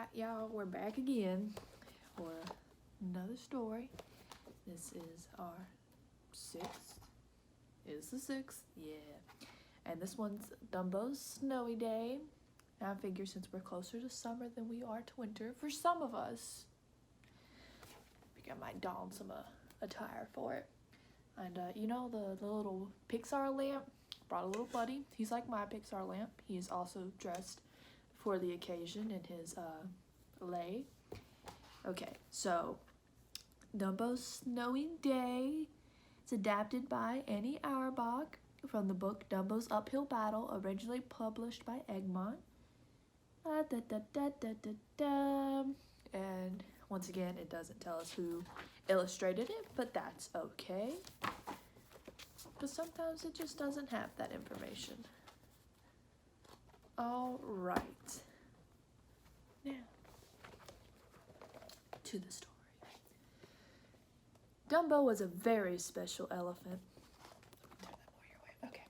Alright, y'all, we're back again for another story. This is our 6th. It's the 6th, yeah. And this one's Dumbos Snowy Day. I figure since we're closer to summer than we are to winter, for some of us, I think I might don some attire for it. And you know the little Pixar lamp? Brought a little buddy. He's like my Pixar lamp. He is also dressed for the occasion in his lei. Okay, so Dumbos Snowy Day. It's adapted by Annie Auerbach from the book Dumbo's Uphill Battle, originally published by Egmont. And once again, it doesn't tell us who illustrated it, but that's okay. Because sometimes it just doesn't have that information. All right. Now, to the story. Dumbo was a very special elephant. Turn that more your way. Okay.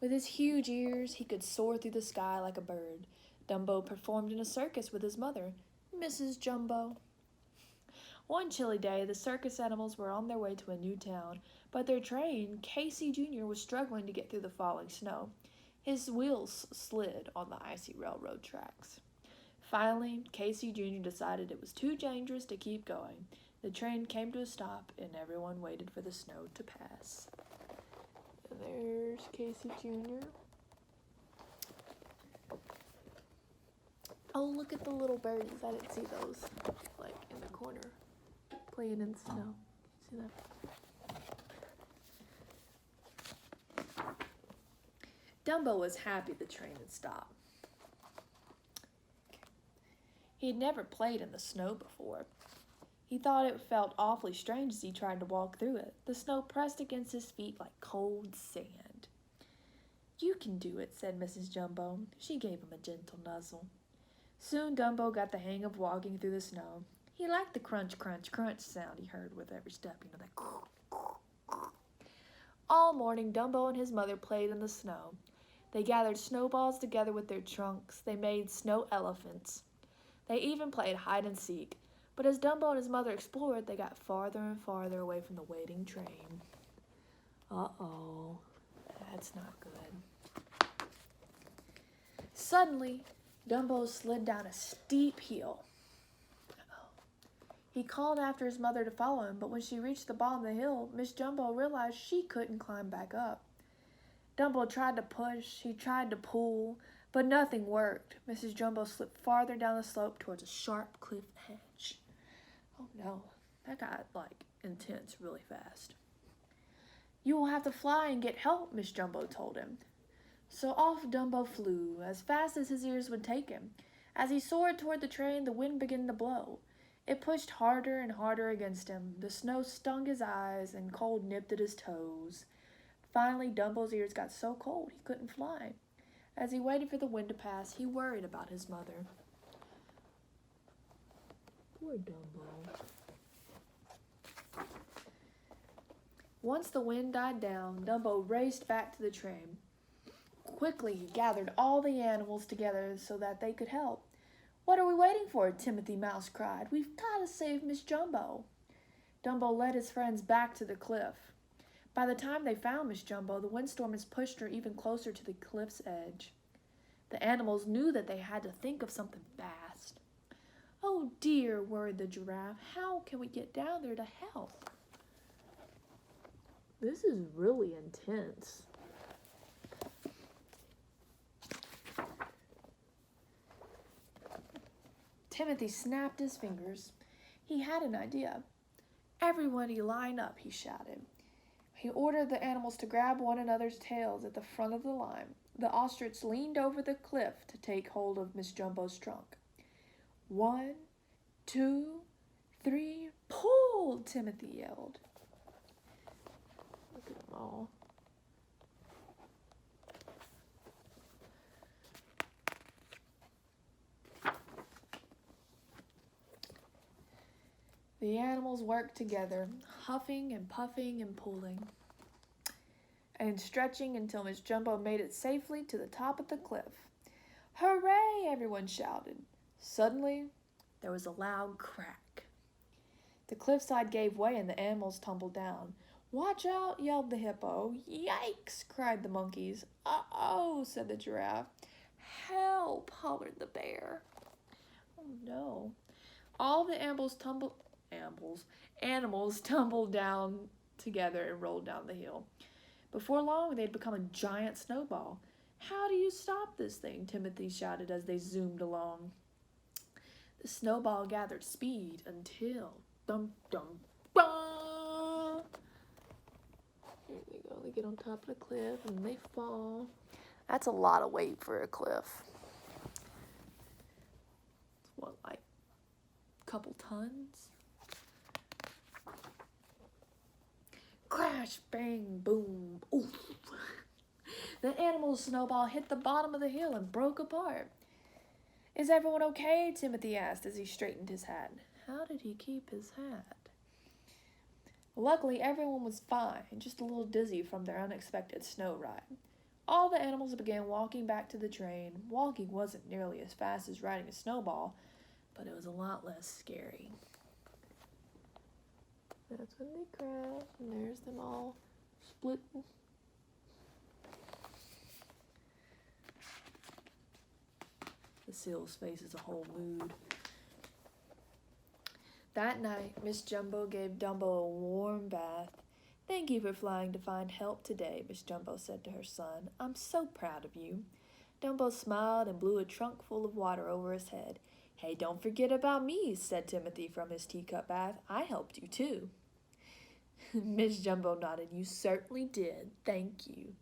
With his huge ears, he could soar through the sky like a bird. Dumbo performed in a circus with his mother, Mrs. Jumbo. One chilly day, the circus animals were on their way to a new town, but their train, Casey Jr., was struggling to get through the falling snow. His wheels slid on the icy railroad tracks. Finally, Casey Jr. decided it was too dangerous to keep going. The train came to a stop, and everyone waited for the snow to pass. And there's Casey Jr. Oh, look at the little birdies. I didn't see those, like, in the corner, playing in the snow. See that? Dumbo was happy the train had stopped. He had never played in the snow before. He thought it felt awfully strange as he tried to walk through it. The snow pressed against his feet like cold sand. "You can do it," said Mrs. Jumbo. She gave him a gentle nuzzle. Soon Dumbo got the hang of walking through the snow. He liked the crunch, crunch, crunch sound he heard with every step, that All morning, Dumbo and his mother played in the snow. They gathered snowballs together with their trunks. They made snow elephants. They even played hide and seek. But as Dumbo and his mother explored, they got farther and farther away from the waiting train. Uh-oh, that's not good. Suddenly, Dumbo slid down a steep hill. He called after his mother to follow him, but when she reached the bottom of the hill, Miss Jumbo realized she couldn't climb back up. Dumbo tried to push, he tried to pull, but nothing worked. Mrs. Jumbo slipped farther down the slope towards a sharp cliff edge. Oh no, that got, intense really fast. "You will have to fly and get help," Miss Jumbo told him. So off Dumbo flew, as fast as his ears would take him. As he soared toward the train, the wind began to blow. It pushed harder and harder against him. The snow stung his eyes, and cold nipped at his toes. Finally, Dumbo's ears got so cold he couldn't fly. As he waited for the wind to pass, he worried about his mother. Poor Dumbo. Once the wind died down, Dumbo raced back to the train. Quickly, he gathered all the animals together so that they could help. "What are we waiting for?" Timothy Mouse cried. "We've got to save Miss Jumbo." Dumbo led his friends back to the cliff. By the time they found Miss Jumbo, the windstorm had pushed her even closer to the cliff's edge. The animals knew that they had to think of something fast. "Oh dear," worried the giraffe. "How can we get down there to help?" This is really intense. Timothy snapped his fingers. He had an idea. "Everybody line up," he shouted. He ordered the animals to grab one another's tails at the front of the line. The ostrich leaned over the cliff to take hold of Miss Jumbo's trunk. 1, 2, 3, pull! Timothy yelled. Look at them all. The animals worked together, huffing and puffing and pulling, and stretching until Miss Jumbo made it safely to the top of the cliff. "Hooray!" everyone shouted. Suddenly, There was a loud crack. The cliffside gave way and the animals tumbled down. "Watch out!" yelled the hippo. "Yikes!" cried the monkeys. "Uh-oh!" said the giraffe. "Help!" hollered the bear. Oh no. All the animals tumbled down together and rolled down the hill. Before long, they'd become a giant snowball. "How do you stop this thing?" Timothy shouted as they zoomed along. The snowball gathered speed until dum dum bah! Here they go. They get on top of the cliff and they fall. That's a lot of weight for a cliff. It's what, like a couple tons? Crash, bang, boom, oof. The animal's snowball hit the bottom of the hill and broke apart. "Is everyone okay?" Timothy asked as he straightened his hat. How did he keep his hat? Luckily, everyone was fine, just a little dizzy from their unexpected snow ride. All the animals began walking back to the train. Walking wasn't nearly as fast as riding a snowball, but it was a lot less scary. That's when they crash, and there's them all splitting. The seal's face is a whole mood. That night, Miss Jumbo gave Dumbo a warm bath. "Thank you for flying to find help today," Miss Jumbo said to her son. "I'm so proud of you." Dumbo smiled and blew a trunk full of water over his head. "Hey, don't forget about me," said Timothy from his teacup bath. "I helped you too." Miss Jumbo nodded. "You certainly did. Thank you."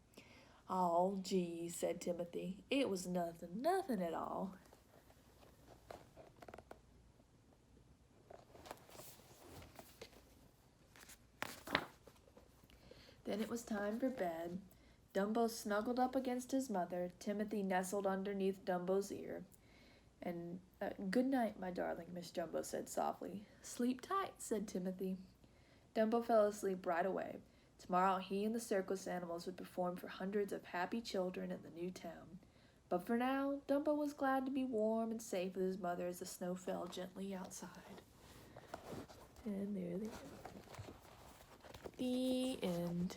"Oh, gee," said Timothy. "It was nothing at all." Then it was time for bed. Dumbo snuggled up against his mother. Timothy nestled underneath Dumbo's ear. And, "Good night, my darling," Miss Jumbo said softly. "Sleep tight," said Timothy. Dumbo fell asleep right away. Tomorrow he and the circus animals would perform for hundreds of happy children in the new town. But for now, Dumbo was glad to be warm and safe with his mother as the snow fell gently outside. And there they go. The end.